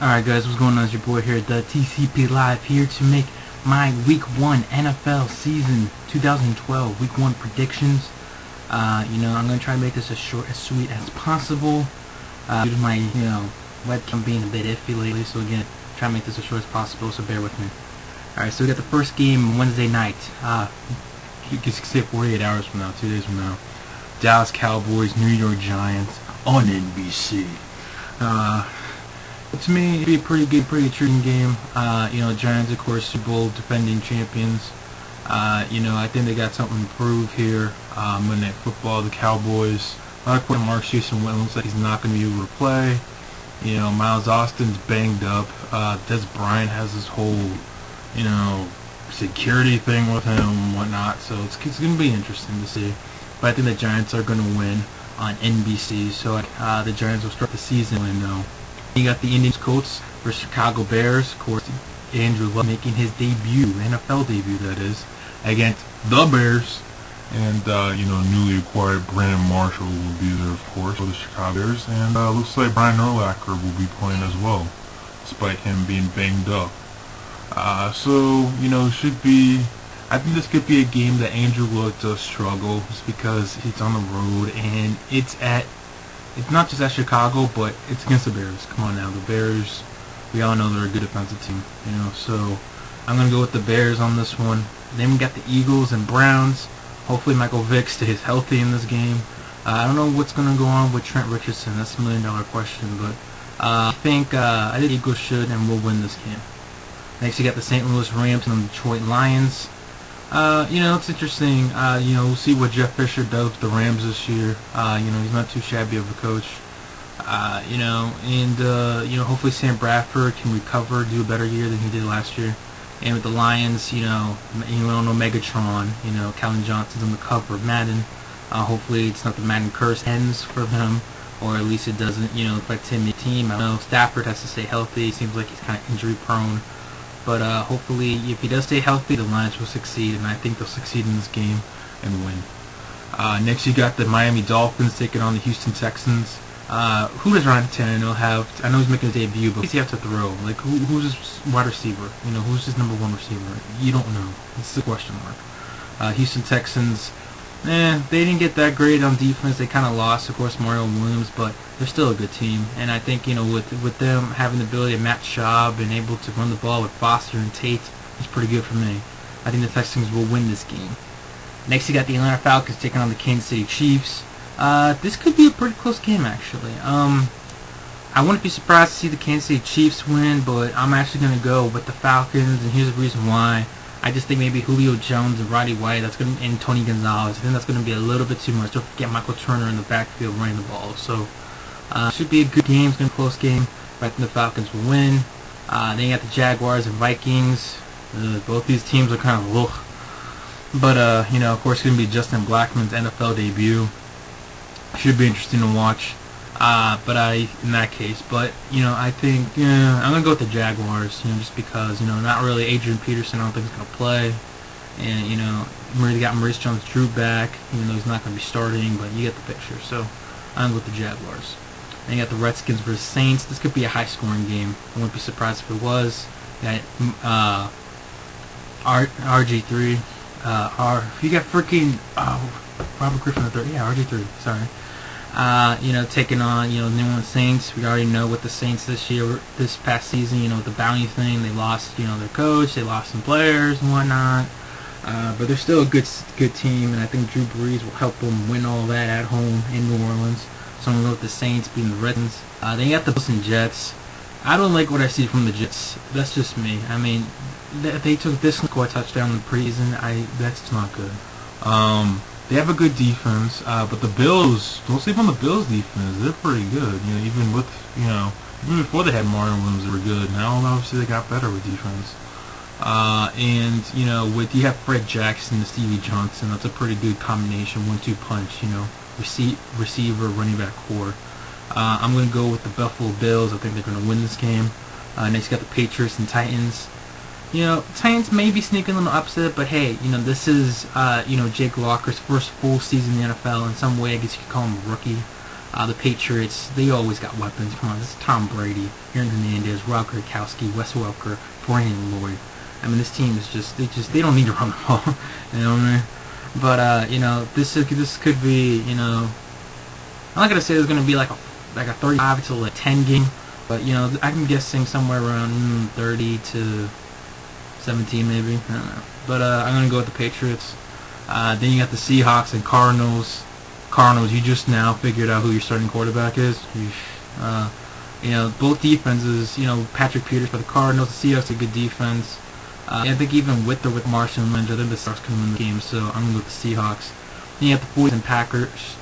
Alright guys, what's going on? It's your boy here at the TCP Live, here to make my Week 1 NFL Season 2012 Week 1 predictions. I'm going to try to make this as short, as sweet as possible. Due to my, webcam being a bit iffy lately, so again, try to make this as short as possible, so bear with me. Alright, so we got the first game Wednesday night. You can say 48 hours from now, 2 days from now. Dallas Cowboys, New York Giants on NBC. To me, it'd be a pretty good, pretty intriguing game. Giants, of course, Super Bowl defending champions. I think they got something to prove here. Monday Night Football, the Cowboys. A lot of question marks. Jason Witten looks like he's not going to be able to play. Miles Austin's banged up. Des Bryant has this whole, security thing with him and whatnot. So it's going to be interesting to see. But I think the Giants are going to win on NBC. So the Giants will start the season and. You got the Indians Colts versus Chicago Bears. Of course, Andrew Luck making his debut, NFL debut that is, against the Bears. And, newly acquired Brandon Marshall will be there, of course, for the Chicago Bears. And looks like Brian Urlacher will be playing as well, despite him being banged up. Should be... I think this could be a game that Andrew Luck does struggle, just because he's on the road, and it's not just at Chicago, but it's against the Bears. Come on now, the Bears, we all know they're a good defensive team, so I'm going to go with the Bears on this one. Then we got the Eagles and Browns. Hopefully Michael Vick stays healthy in this game. I don't know what's going to go on with Trent Richardson. That's a $1 million question, but I think the Eagles should and will win this game. Next, you got the St. Louis Rams and the Detroit Lions. It's interesting. We'll see what Jeff Fisher does with the Rams this year. He's not too shabby of a coach. Hopefully Sam Bradford can recover, do a better year than he did last year. And with the Lions, we don't know Megatron. Calvin Johnson's on the cover of Madden. Hopefully it's not the Madden curse ends for them, or at least it doesn't, affect him and the team. I don't know. Stafford has to stay healthy. He seems like he's kind of injury prone. But hopefully, if he does stay healthy, the Lions will succeed, and I think they'll succeed in this game and win. Next, you got the Miami Dolphins taking on the Houston Texans. Who does Ryan Tannehill have? I know he's making his debut, but who does he have to throw? Like, who's his wide receiver? Who's his number one receiver? You don't know. It's the question mark. Houston Texans, they didn't get that great on defense. They kind of lost, of course, Mario Williams, but they're still a good team. And I think, with them having the ability to match Schaub and able to run the ball with Foster and Tate, it's pretty good for me. I think the Texans will win this game. Next, you got the Atlanta Falcons taking on the Kansas City Chiefs. This could be a pretty close game, actually. I wouldn't be surprised to see the Kansas City Chiefs win, but I'm actually going to go with the Falcons, and here's the reason why. I just think maybe Julio Jones and Roddy White, and Tony Gonzalez, I think that's going to be a little bit too much. Don't forget Michael Turner in the backfield running the ball. So, should be a good game. It's going to be a close game. But I think the Falcons will win. Then you got the Jaguars and Vikings. Both these teams are kind of ugh. But, of course, it's going to be Justin Blackmon's NFL debut. Should be interesting to watch. In that case, I think, I'm going to go with the Jaguars, just because, not really Adrian Peterson, I don't think he's going to play. And, we already got Maurice Jones-Drew back, even though he's not going to be starting, but you get the picture. So, I'm going to go with the Jaguars. Then you got the Redskins versus Saints. This could be a high-scoring game. I wouldn't be surprised if it was. You got, RG3. You got freaking, Robert Griffin III. Yeah, RG3, sorry. Taking on, New Orleans Saints. We already know what the Saints this past season, with the bounty thing, they lost, their coach, they lost some players and whatnot. But they're still a good team, and I think Drew Brees will help them win all that at home in New Orleans. So I'm going to go with the Saints beating the Redskins. Then you got the Bills and Jets. I don't like what I see from the Jets. That's just me. I mean, they took this score touchdown in the preseason. That's not good. They have a good defense, but the Bills, don't sleep on the Bills defense. They're pretty good. Even before they had Mario Williams, they were good. Now, obviously, they got better with defense. You have Fred Jackson and Stevie Johnson. That's a pretty good combination, 1-2 punch. Receiver, running back core. I'm going to go with the Buffalo Bills. I think they're going to win this game. Next, you got the Patriots and Titans. Titans may be sneaking a little upset, but hey, this is, Jake Locker's first full season in the NFL. In some way, I guess you could call him a rookie. The Patriots, they always got weapons. Come on, this is Tom Brady, Aaron Hernandez, Rob Gronkowski, Wes Welker, Brandon Lloyd. I mean, this team is they don't need to run the ball. You know what I mean? But you know, this could be, you know, I'm not gonna say it's gonna be like a 35 to like 10 game, but you know, I'm guessing somewhere around 30 to 17 maybe. I don't know. But I'm gonna go with the Patriots. Then you got the Seahawks and Cardinals. Cardinals, you just now figured out who your starting quarterback is. You know, both defenses. You know, Patrick Peters for the Cardinals. The Seahawks a good defense. I think even with Marshawn Lynch, I think the Seahawks can win the game. So I'm gonna go with the Seahawks. Then you got the 49ers and Packers.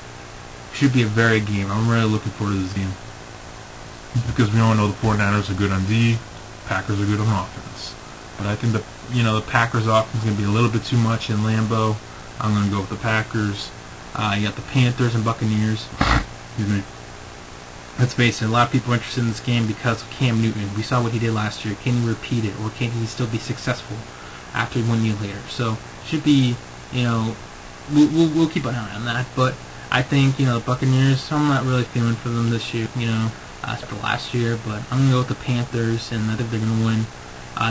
Should be a very good game. I'm really looking forward to this game because we all know the 49ers are good on D, Packers are good on offense. But I think the Packers offense is going to be a little bit too much in Lambeau. I'm going to go with the Packers. You got the Panthers and Buccaneers. Excuse me. Let's face it, a lot of people are interested in this game because of Cam Newton. We saw what he did last year. Can he repeat it, or can he still be successful after 1 year later? So should be, you know, we'll keep an eye on that. But I think, you know, the Buccaneers, I'm not really feeling for them this year, you know, after last year. But I'm going to go with the Panthers, and I think they're going to win.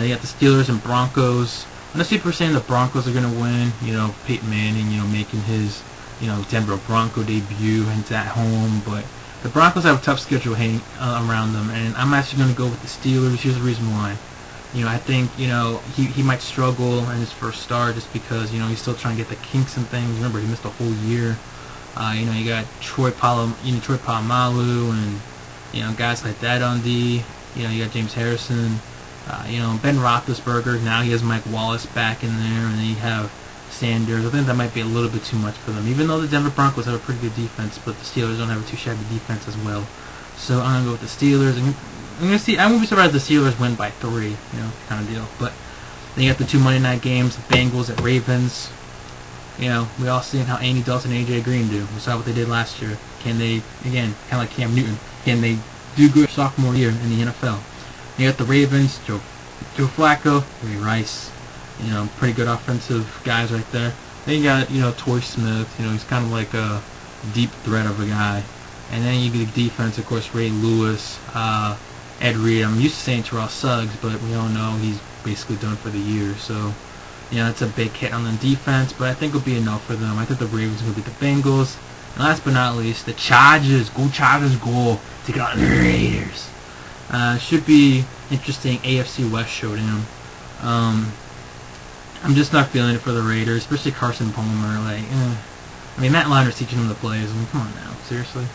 You got the Steelers and Broncos. I know people are saying the Broncos are going to win. You know, Peyton Manning, you know, making his, you know, Denver Bronco debut, and it's at home. But the Broncos have a tough schedule hanging around them, and I'm actually going to go with the Steelers. Here's the reason why. You know, I think, you know, he might struggle in his first start just because, you know, he's still trying to get the kinks and things. Remember, he missed a whole year. You know, you got Troy Polamalu and, you know, guys like that on D. You know, you got James Harrison. You know, Ben Roethlisberger. Now he has Mike Wallace back in there, and then you have Sanders. I think that might be a little bit too much for them. Even though the Denver Broncos have a pretty good defense, but the Steelers don't have a too shabby defense as well. So I'm gonna go with the Steelers. I'm gonna see. I won't be surprised if the Steelers win by 3. You know, kind of deal. But then you got the 2 Monday night games: the Bengals at Ravens. You know, we all seen how Andy Dalton and AJ Green do. We saw what they did last year. Can they, again, kind of like Cam Newton, can they do good sophomore year in the NFL? You got the Ravens, Joe Flacco, Ray Rice. You know, pretty good offensive guys right there. Then you got, you know, Torrey Smith. You know, he's kind of like a deep threat of a guy. And then you get the defense, of course, Ray Lewis, Ed Reed. I'm used to saying Terrell Suggs, but we all know he's basically done for the year. So, you know, it's a big hit on the defense, but I think it'll be enough for them. I think the Ravens will beat the Bengals. And last but not least, the Chargers. Go Chargers, go. Take it on the Raiders. Should be interesting AFC West showdown. I'm just not feeling it for the Raiders, especially Carson Palmer. Like, I mean, Matt Leinart's teaching them the plays. I mean, come on now, seriously.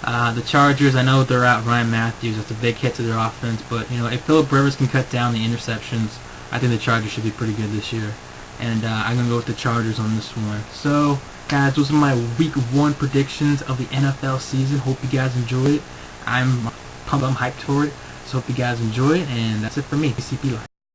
The Chargers, I know they're out Ryan Matthews. That's a big hit to their offense, but you know, if Phillip Rivers can cut down the interceptions, I think the Chargers should be pretty good this year. And I'm gonna go with the Chargers on this one. So, guys, those are my Week 1 predictions of the NFL season. Hope you guys enjoyed it. I'm pumped, I'm hyped for it. So hope you guys enjoy it, and that's it for me. TCP Live.